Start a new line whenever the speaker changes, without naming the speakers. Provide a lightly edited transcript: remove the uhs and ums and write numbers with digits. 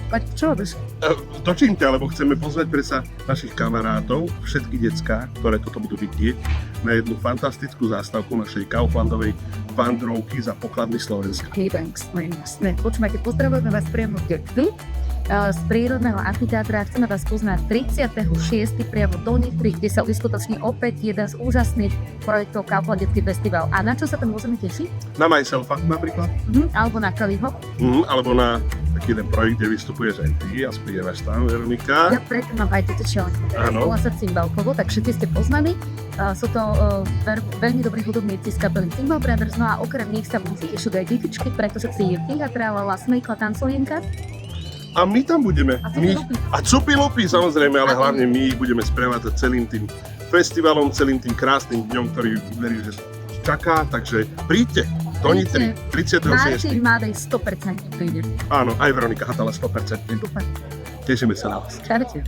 Poď, čo robíš?
Točím ťa, lebo chceme pozvať predsa našich kamarátov, všetky decká, ktoré toto budú vidieť, na jednu fantastickú zástavku našej Kauflandovej vandrovky za pokladny Slovenska.
Hej, Banks, jasné. Počúvajte, pozdravujeme vás priamo z prírodného amfiteátra. Chceme vás poznať 36. priamo do Nitry, kde sa uskutoční opäť jeden z úžasných projektov Kaufland Detský festival. A na čo sa tam môžeme tešiť?
Na Myselfa napríklad.
Alebo na Kaliho.
Alebo na taký jeden projekt, kde vystupuješ aj ty a spievaš tam, Veronika.
Ja preto mám aj toto čelenie.
Áno.
Volá sa Cymbalkovo, tak všetci ste poznali. Sú to veľmi dobrí hudobníci z kapely Cymbal Brothers, no a okrem nich sa musí tešiť aj detičky, pretože si je trávala Smejkla tancolienka.
A my tam budeme.
A
Cupy Lupy samozrejme, ale hlavne my ich budeme sprevádzať celým tým festivalom, celým tým krásnym dňom, ktorý verím, že čaká, takže príďte do Nitry 36.
Mádej 100% príde.
Áno, aj Veronika Hatala 100%.
Super.
Tešíme sa na vás.
Čaute.